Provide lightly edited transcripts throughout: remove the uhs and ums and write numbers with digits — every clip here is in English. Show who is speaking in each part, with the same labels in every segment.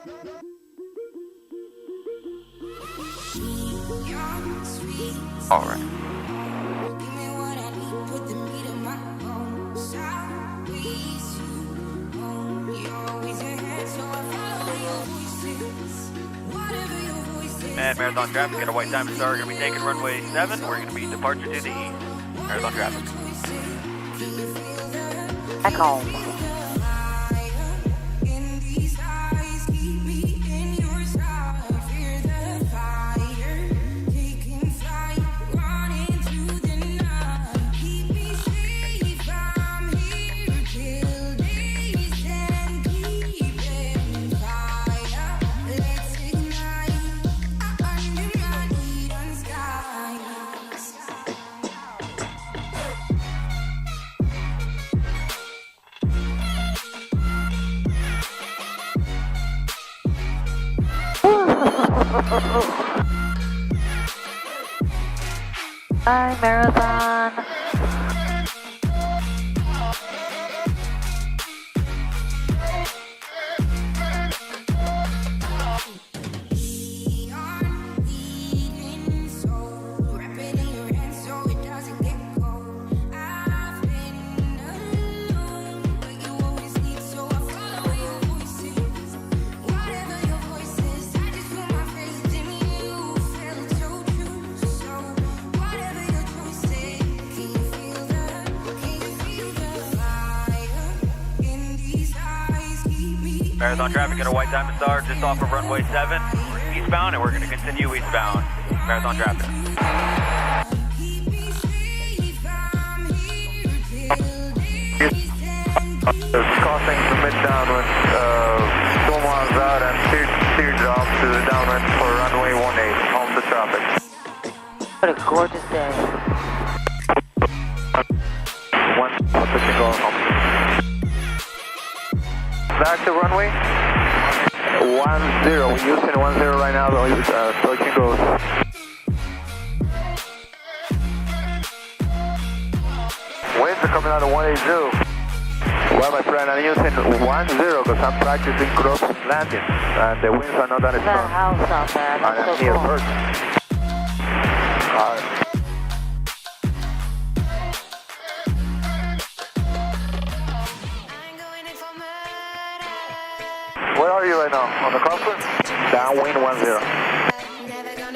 Speaker 1: All right. And Marathon traffic at a white diamond star, we're going to be taking runway 7. We're going to be departure to the east. Marathon traffic.
Speaker 2: Back home. Bye, Marathon.
Speaker 1: Marathon traffic at a white diamond star just off of runway 7. We're eastbound and we're going to continue eastbound. Marathon traffic.
Speaker 3: Crossing the mid-downwind, 2 miles out and steered off to the downwind for runway 18, home to traffic.
Speaker 2: What a gorgeous day.
Speaker 3: Switching going home. Back to runway 10. We're using 10 right now, switching goes. Winds are coming out of 180. Well, my friend, I'm using 10 because I'm practicing cross landing, and the winds are not that strong.
Speaker 2: There's a house out there. That's so
Speaker 3: near
Speaker 2: cool.
Speaker 3: first. Where are you right now? On the crosswind? Downwind 10.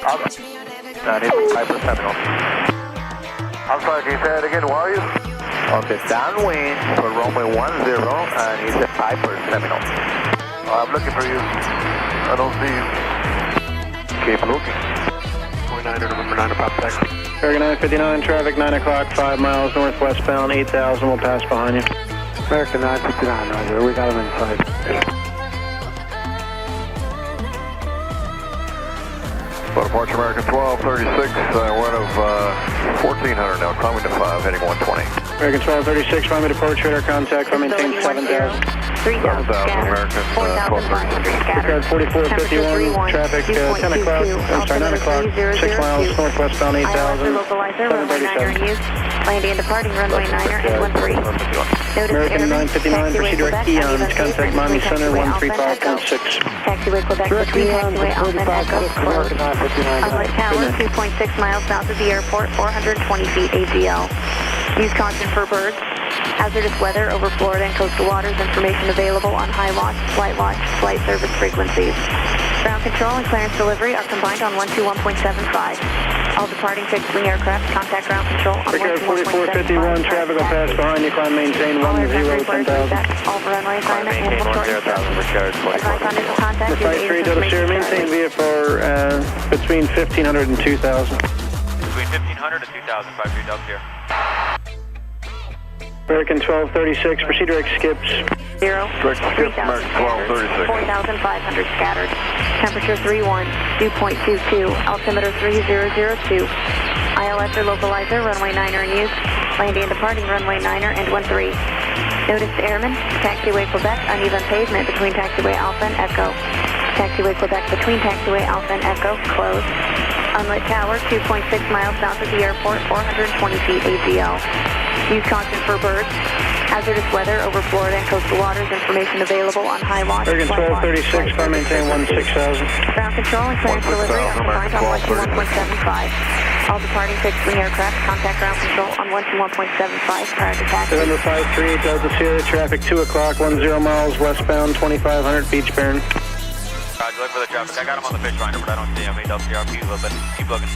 Speaker 3: I need 5% off. I'm sorry, can you say that again? Where are you? On the downwind for runway 10, and it's a 5% terminal. I'm looking for you. I don't see you. Keep looking. 49er, November 9 to pop taxi.
Speaker 4: American 959, traffic 9 o'clock, 5 miles northwestbound, 8,000, we'll pass behind you.
Speaker 3: American 959, Roger, we got him inside. Departure American 1236, one of 1400 now, climbing to 5, heading 120.
Speaker 4: American 1236, runway departure, radar contact, I maintain 7,000.
Speaker 3: 7,000, American 1236.
Speaker 4: Record 4451, traffic 10 o'clock, I'm sorry, 9 o'clock, 6 miles northwestbound, 8,000, 737.
Speaker 5: Landing and departing runway 9er and 13.
Speaker 4: American 959, proceed direct Eons, contact Miami Center 135.6.
Speaker 5: Taxiway Quebec between taxiway Alpha and Echo, closed. Unlit Tower, 2.6 miles south of the airport, 420 feet AGL. Use caution for birds. Hazardous weather over Florida and coastal waters. Information available on high launch, flight service frequencies. Ground control and clearance delivery are combined on 121.75. All departing fixed-wing aircraft contact ground control on
Speaker 4: 121.75. 4451, traffic will pass behind you, climb maintain 10, 10,000.
Speaker 5: All runway assignment and report. Advise on initial contact.
Speaker 4: The flight 3 Delta Sierra, maintain VFR between 1,500 and 2,000.
Speaker 1: Between 1,500 and 2,000, 53 Delta Sierra.
Speaker 4: American 1236, proceed direct skips.
Speaker 5: 0,
Speaker 3: Direct skip, American 1236.
Speaker 5: 4,500 scattered. Temperature 31, dew point 22, altimeter 3002. ILS or localizer, runway 9er in use. Landing and departing runway 9er and 13. Notice to airmen, taxiway Quebec, uneven pavement between taxiway Alpha and Echo. Taxiway Quebec between taxiway Alpha and Echo, closed. Unlit tower, 2.6 miles south of the airport, 420 feet AGL. Use caution for birds. Hazardous weather over Florida and coastal waters. Information available on high launch.
Speaker 4: American 1236, car maintain 16,000.
Speaker 5: Ground control and clearance delivery are combined on 121.75. All departing fixed-wing aircraft contact ground control on 121.75 prior to taxi.
Speaker 4: November 53, Delta Sierra, traffic 2 o'clock, 10 miles westbound, 2,500 Beach Barren.
Speaker 1: Roger, look for the traffic. I got him on the fish finder, but I don't see him. He does CRP a little bit. Keep looking.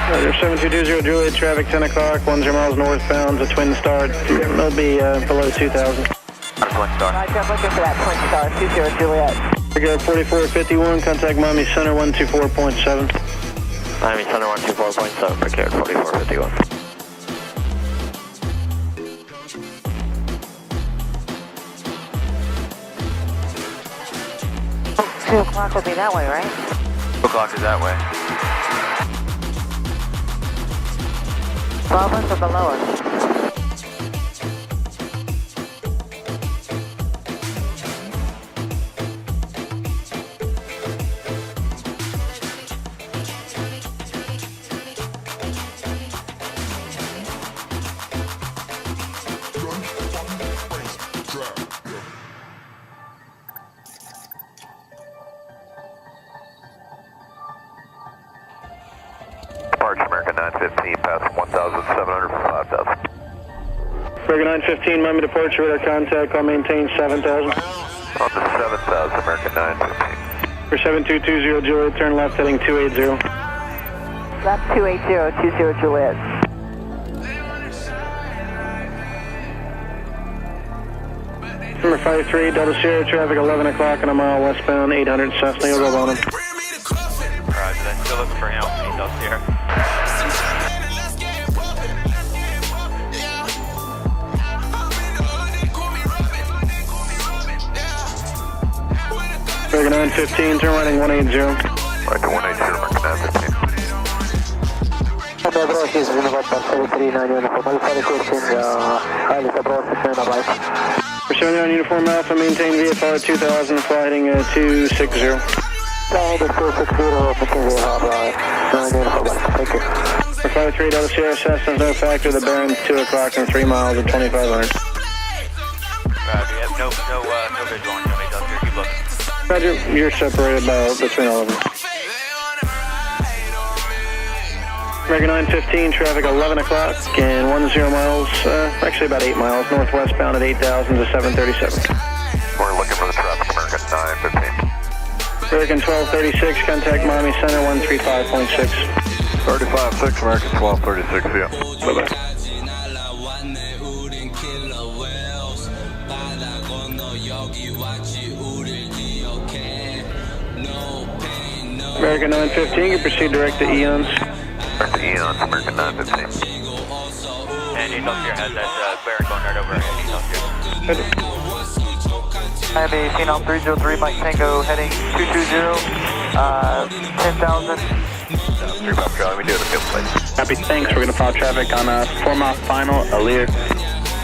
Speaker 4: Roger, 7220 Juliet, traffic 10 o'clock, 10 miles northbound, a twin star. It'll be below 2,000.
Speaker 1: Not a twin star.
Speaker 2: Roger, I'm looking for that twin star, 20 Juliet.
Speaker 4: We got 4451, contact Miami Center 124.7.
Speaker 3: Miami Center 124.7, prepared 4451.
Speaker 2: Oh, 2 o'clock would be that way, right?
Speaker 1: 2 o'clock is that way.
Speaker 2: Above us or below us?
Speaker 3: Departure American 915, pass 1,700 for 5,000.
Speaker 4: American 915, Miami departure, radar contact, call maintain 7,000.
Speaker 3: On to 7,000, American 915.
Speaker 4: For 7220 Juliet, turn left heading 280.
Speaker 2: That's 280, 20 Juliet.
Speaker 4: Number 53, Delta Sierra, traffic 11 o'clock and a mile westbound, 800 Cessna, you'll go on him.
Speaker 1: Roger, then still looking for him. He does here.
Speaker 4: American 915, turn right 180.
Speaker 3: Right to 180, American 915.
Speaker 2: He's in about 33, 9 uniform. I'll fire question, highly surprised,
Speaker 4: For 79 uniform Alpha, maintain VFR 2000, fly heading 260.
Speaker 2: Thank you.
Speaker 4: For 53, Delta Sierra, Cessna's no factor, the Barron's 2 o'clock and 3 miles at 2,500.
Speaker 1: Roger, no visual on him. He does here. Keep looking.
Speaker 4: Roger, you're separated between all of them. American 915, traffic 11 o'clock and 10 miles, actually about 8 miles, northwestbound at 8,000 to 737.
Speaker 3: We're looking for the traffic, American 915.
Speaker 4: American 1236, contact Miami Center 135.6.
Speaker 3: 35-6, American 1236, yeah.
Speaker 4: Bye-bye. American 915, you proceed direct to Eons.
Speaker 3: Direct to Eons, American 915.
Speaker 1: And he does here. Has that Baron going right over. And he does here.
Speaker 3: Aviation on 303, Mike Tango, heading 220, 10,000. 3 Pop Charlie, we do it at field place.
Speaker 4: Copy, thanks. We're going to follow traffic on 4 mile final, Alir.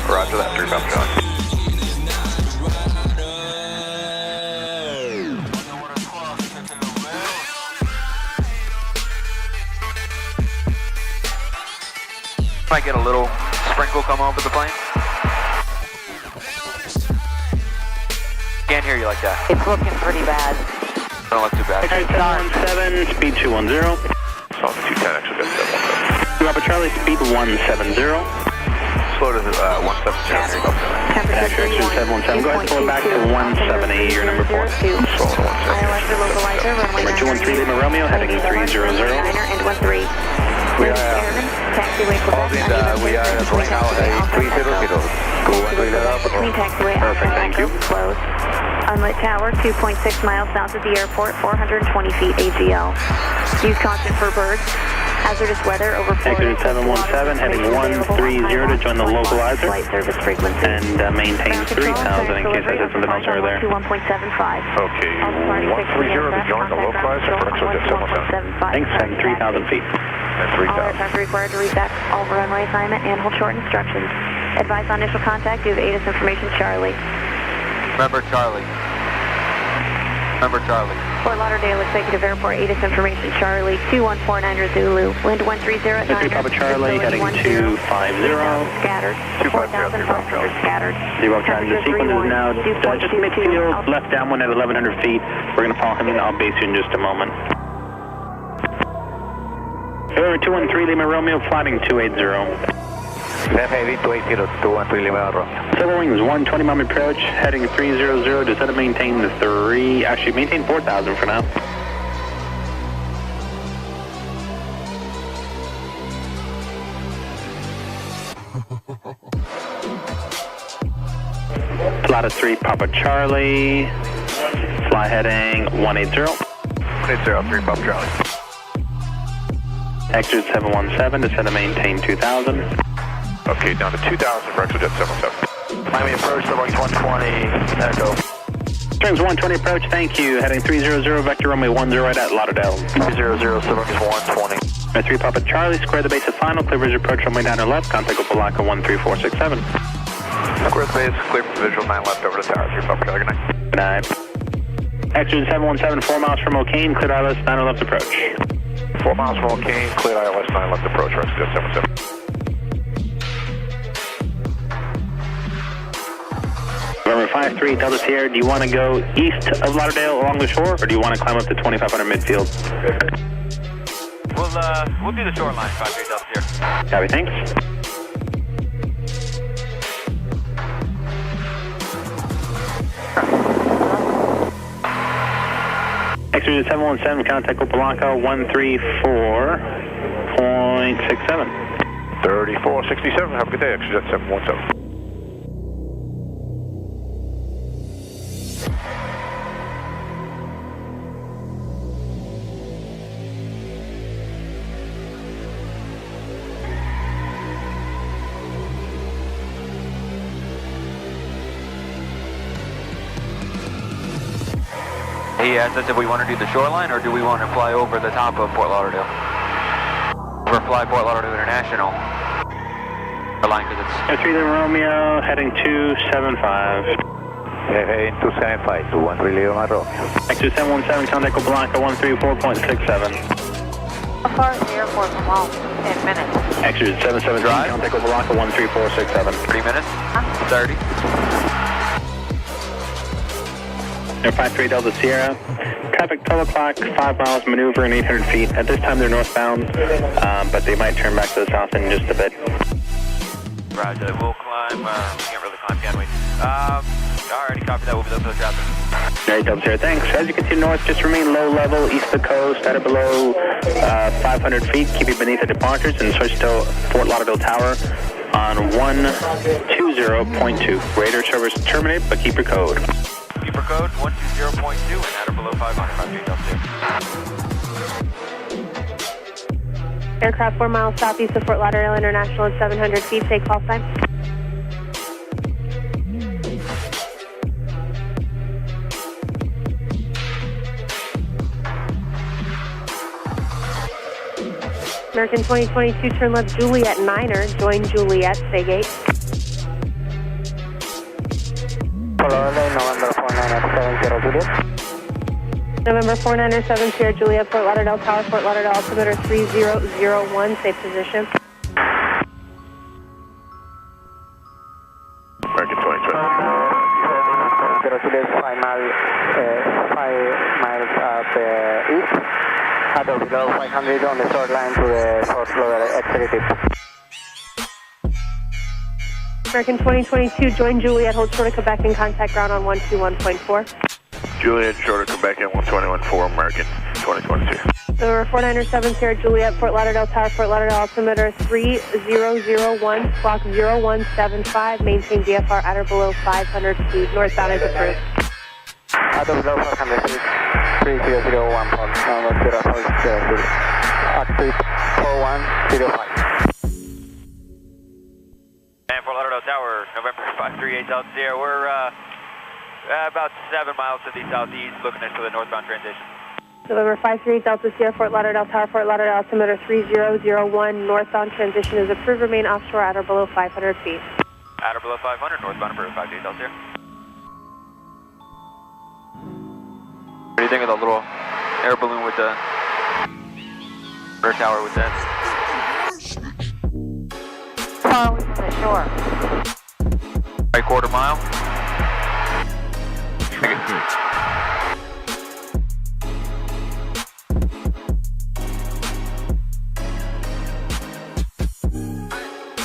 Speaker 3: Roger that, 3 Pop Charlie.
Speaker 1: Might get a little sprinkle come over the plane. Can't hear you like that.
Speaker 2: It's looking pretty bad.
Speaker 1: Don't look too bad.
Speaker 4: 717, speed 210.
Speaker 3: Solid 210, actually got 717.
Speaker 4: Papa Charlie, speed 170.
Speaker 3: Slow to 170.
Speaker 4: Accurate 717. Go ahead and pull it back to 170, your number 4.
Speaker 3: Slow to 170.
Speaker 5: ILS localizer, runway
Speaker 4: 213 Lima Romeo, heading 300.
Speaker 5: and 13.
Speaker 3: We are holding we are going out at 300. Go and read it up.
Speaker 4: Perfect, thank you.
Speaker 5: Unlit tower, 2.6 miles south of the airport, 420 feet AGL. Use caution for birds. Hazardous weather over Florida.
Speaker 4: Exit 717, heading 130 to join the localizer.
Speaker 5: Flight service frequency.
Speaker 4: And maintain 3,000 in case I said something else over there.
Speaker 5: 1.75.
Speaker 3: Okay, 130 to join the localizer.
Speaker 4: Thanks, and 3,000 feet.
Speaker 3: And
Speaker 5: All
Speaker 3: 3,000.
Speaker 5: aircraft required to reset all runway assignment and hold short instructions. Advise on initial contact due to ATIS information, Charlie.
Speaker 1: Remember Charlie. Remember Charlie.
Speaker 5: Fort Lauderdale Executive Airport, ATIS information, Charlie 2149er Zulu, wind 1309er.
Speaker 4: 3 Papa Charlie, heading 250.
Speaker 5: Scattered. 4,500 scattered.
Speaker 4: Zero trying. The sequence is now just midfield, left downwind at 1100 feet. We're going to follow him and I'll base you in just a moment. Over 213 Lima Romeo, flying 280.
Speaker 3: Left heavy 280, 213 Lima Romeo.
Speaker 4: Civil wings 120 mile approach, heading 300, descend to maintain the 3, actually maintain 4,000 for now. Flight of 3 Papa Charlie, fly heading 180.
Speaker 3: 180, 3 Papa Charlie.
Speaker 4: Exit 717, descend to maintain 2,000.
Speaker 3: Okay, down to 2,000 for Exojet 77. Miami approach, the wings 120, Echo.
Speaker 4: Strings 120 approach, thank you. Heading 300, vector runway 10 right at Lauderdale.
Speaker 3: 300, Silver's 120.
Speaker 4: 3 Papa Charlie, square the base at final, clear visual approach runway 9 left, contact Opalaka 13467.
Speaker 3: Square the base, clear for visual 9 left over the tower, 3 Papa Charlie, good night.
Speaker 4: Good night. Exit 717, 4 miles from O'Kane, clear ILS 9 left approach.
Speaker 3: 4 miles from O'Kane, clear ILS 9 left approach, Exojet 77.
Speaker 4: November 53, Delta Sierra, do you want to go east of Lauderdale along the shore, or do you want to climb up to 2500 midfield?
Speaker 1: We'll do the shoreline, 53 Delta Sierra.
Speaker 4: Copy, thanks. Exit 717, contact Opalaka 134.67.
Speaker 3: 3467, have a good day, Exojet 717.
Speaker 1: He asked us if we want to do the shoreline or do we want to fly over the top of Fort Lauderdale? Or fly Fort Lauderdale International. The line because it's...
Speaker 4: 3 Romeo, heading 275.
Speaker 3: Heading 275, 213 Lima Romeo.
Speaker 4: Exit 717, contact Opalaka 134.67.
Speaker 5: How far is the airport from home? 10 minutes.
Speaker 4: Exit 717, contact Opalaka 13467.
Speaker 1: 3 minutes? 30.
Speaker 4: Air 53 Delta Sierra. Traffic 12 o'clock, 5 miles, maneuver in 800 feet. At this time they're northbound, but they might turn back to the south in just a bit.
Speaker 1: Roger, we'll climb, we can't really climb, can we? Alrighty, copy that, we'll be there for the traffic.
Speaker 4: Alright, Delta Sierra, thanks. As you continue north, just remain low level, east of the coast, at or below 500 feet. Keep it beneath the departures and switch to Fort Lauderdale Tower on 120.2. Radar service terminated, but keep your code.
Speaker 1: Keep your code 120.2 and at or below 500, 53 Delta Sierra.
Speaker 5: Aircraft 4 miles southeast of Fort Lauderdale International at 700 feet. Take call sign. American 2022, turn left Juliet 9er. Join Juliet, stay gate.
Speaker 2: Fort Lauderdale, November 49er 70 Juliet.
Speaker 5: November 49er 70 Juliet, Fort Lauderdale Tower, Fort Lauderdale altimeter 3001, safe position.
Speaker 3: American 2020.
Speaker 2: 70 Juliet, 5 miles east. At or below 500 on the short line to the South Lauderdale executive.
Speaker 5: American 2022, join Juliet, hold short of Quebec and contact ground on 121.4.
Speaker 3: Juliet, short of Quebec at 121.4, American 2022.
Speaker 5: Number 49er 70 Juliet, Fort Lauderdale Tower, Fort Lauderdale altimeter 3001, squawk 0175, maintain VFR at or below 500 feet, northbound is approved.
Speaker 2: At or below 500 feet, 3001 pound, number 040, active 4105.
Speaker 1: And Fort Lauderdale Tower, November 538 Delta Sierra. We're about 7 miles to the southeast, looking into the northbound transition.
Speaker 5: November 53 Delta Sierra, Fort Lauderdale Tower, Fort Lauderdale altimeter 3001, northbound transition is approved. Remain offshore at or below 500 feet.
Speaker 1: At or below 500, northbound approved, 58 Delta Sierra. you think of the little air balloon with the air tower with that?
Speaker 5: How far away from the shore?
Speaker 1: Right quarter mile.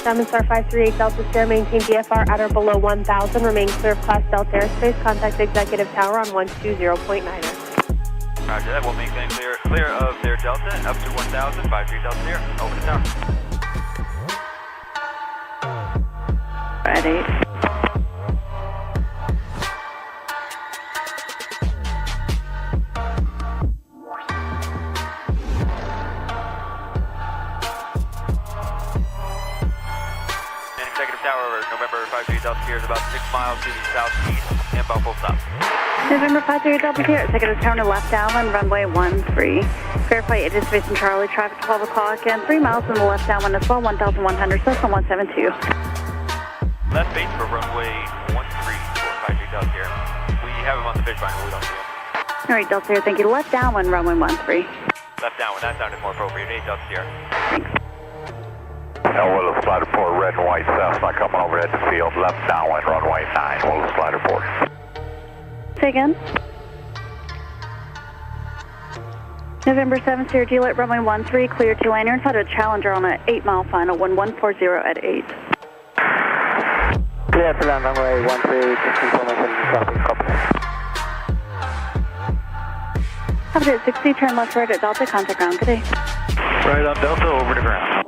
Speaker 6: Diamond Star 538 Delta Sierra, maintain VFR at or below 1,000. Remain clear of Class Delta airspace. Contact Executive Tower on 120.9er.
Speaker 1: Roger that. We'll maintain clear of their Delta up to 1,000. 53 Delta Sierra. Over the tower.
Speaker 5: At 8.
Speaker 1: November 53 Delta Sierra is about 6 miles to the southeast, inbound full stop.
Speaker 5: November 53 Delta Sierra, Executive Tower to left downwind, runway 13. Verify it is facing Charlie, traffic 12 o'clock and 3 miles in the left downwind as well, 1,100, Cessna 172.
Speaker 1: Left base for runway 13 for 53 Delta Sierra. We have him on the fish line, but we don't see him.
Speaker 5: Alright, Delta Sierra, thank you. Left downwind, runway 13.
Speaker 1: Left downwind, that sounded more appropriate. 8 Delta Sierra.
Speaker 5: Thanks.
Speaker 3: Willow Slide Report, red and white Cessna coming overhead the field, left downwind, runway 9, Willow Slide Report.
Speaker 5: Say again. November 7th, Sierra Juliet, runway 13, clear to land. You're inside a Challenger on an 8-mile final, 1140 at 8.
Speaker 2: Clear to land, runway 13, just information, traffic, copy.
Speaker 5: Have it at 60, turn left right at Delta, contact ground, good day.
Speaker 3: Right on Delta, over to ground.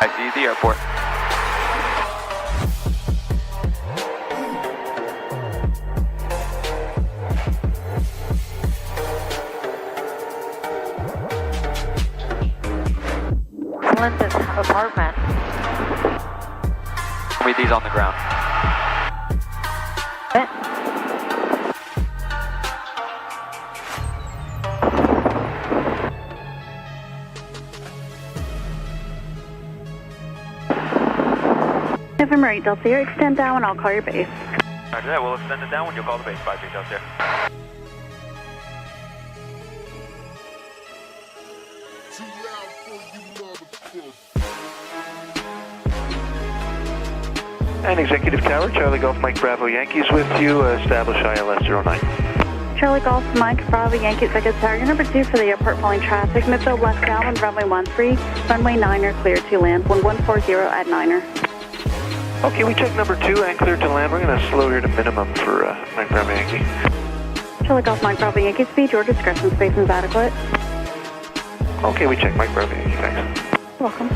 Speaker 1: I see the airport.
Speaker 5: Linda's apartment.
Speaker 1: Meet these on the ground.
Speaker 5: November 8 Delta Sierra, extend down and I'll call your base.
Speaker 1: Roger that, we'll extend it down when you'll call the base. 53 Delta Sierra.
Speaker 3: And Executive Tower, Charlie Golf Mike Bravo Yankees with you, establish ILS 09.
Speaker 5: Charlie Golf, Mike, Bravo, Yankee, Executive Tower. You're number 2 for the airport following traffic. Midfield left downwind, runway 13, runway 9er, clear to land, 1140 at 9er.
Speaker 3: Okay, we check number 2 and clear to land. We're going to slow here to minimum for Mike Bravo Yankee.
Speaker 5: Charlie Golf, Mike, Bravo, Yankee, speed, your discretion, space is adequate.
Speaker 3: Okay, we check Mike Bravo Yankee, thanks.
Speaker 5: You're welcome.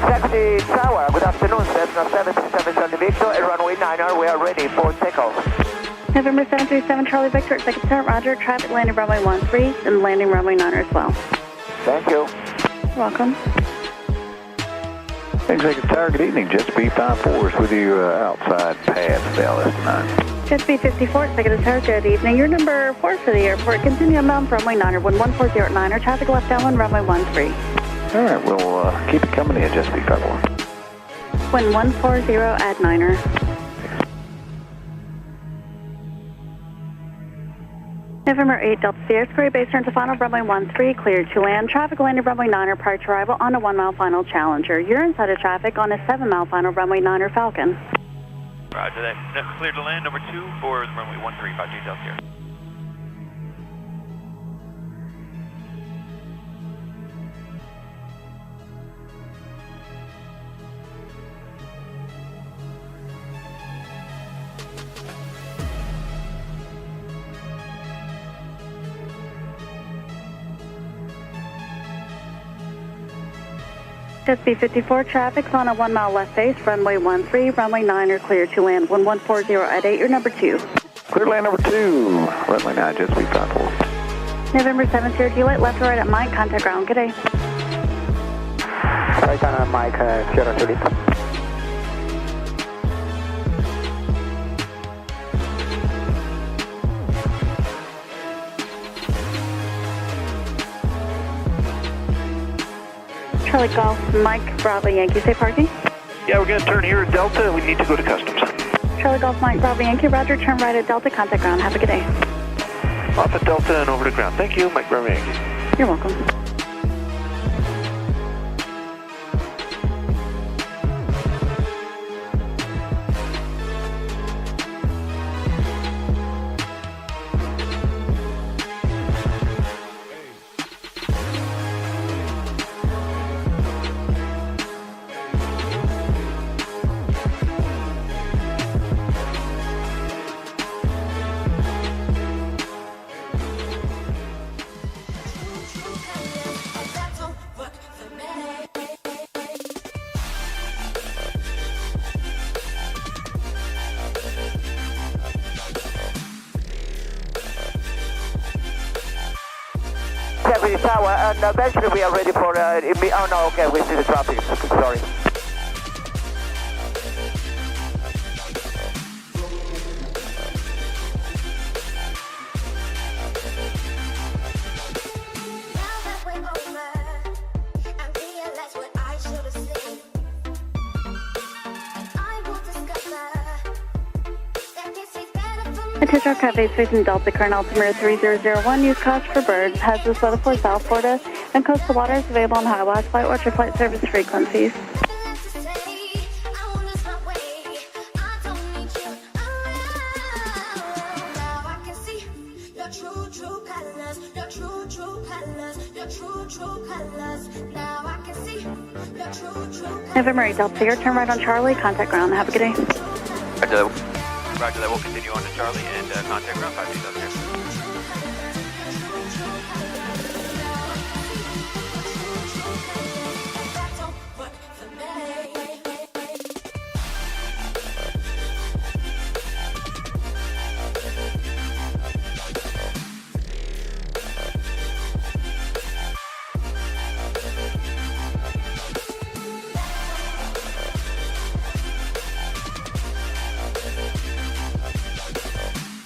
Speaker 2: Executive Tower, good afternoon, Cessna 737 Charlie Victor and runway 9er, we are ready for takeoff.
Speaker 5: November 737 Charlie Victor, Executive Tower, roger, traffic landing runway 13 and landing runway 9er as well.
Speaker 2: Thank you.
Speaker 5: You're welcome.
Speaker 3: Executive Tower, good evening. Jet Speed 54 is with you outside pad Dallas 9.
Speaker 5: Jet Speed 54, Executive Tower, good evening. You're number 4 for the airport. Continue inbound runway 9er, 1140 at 9er. Traffic left downwind, runway 13.
Speaker 3: All right, we'll keep it coming in, Jet Speed 54.
Speaker 5: Wind 140 at 9er. November 8 Delta Sierra, Square base turn to final runway 13, cleared to land. Traffic landed runway 9er prior to arrival on a 1-mile final Challenger. You're inside of traffic on a 7-mile final runway 9er Falcon.
Speaker 1: Roger that. Clear to land, number 2 for runway 13, 53 Delta Sierra.
Speaker 5: Jet Speed 54, traffic's on a 1-mile left base, runway 13, runway 9er clear to land, 1140 at 8, you're number 2.
Speaker 3: Clear land number 2, runway 9, Jet Speed 54.
Speaker 5: November 7th, Sierra Juliet, left or right at Mike, contact ground, good day.
Speaker 2: Right on Mike, Sierra Juliet.
Speaker 5: Charlie Golf, Mike, Bravo, Yankee, safe parking.
Speaker 3: Yeah, we're going to turn here at Delta, and we need to go to customs.
Speaker 5: Charlie Golf Mike Bravo Yankee, Roger, turn right at Delta, contact ground. Have a good day.
Speaker 3: Off at Delta and over to ground. Thank you, Mike Bravo Yankee.
Speaker 5: You're welcome.
Speaker 2: Deputy Tower, and eventually we are ready for, oh no, okay, we see the traffic, sorry.
Speaker 5: Attention Cafe facing Delta, current altimeter 3001, use cost for birds, hazardous weather for South Florida, and coastal waters available on high wide flight or flight service frequencies. November 8 Delta, your turn right on Charlie, contact ground. Have a good day.
Speaker 1: Roger that, we'll continue on to Charlie and contact ground 5 days up here.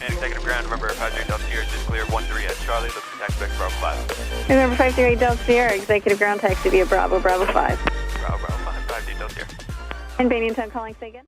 Speaker 1: Executive ground, remember 53 Delta Sierra just cleared 13 at Charlie, looks to taxi back to Bravo 5.
Speaker 5: Remember 538 Delta Sierra, executive ground taxi via Bravo, Bravo 5.
Speaker 1: Bravo 5, 5 Delta Sierra.
Speaker 5: And Banian time calling, say again.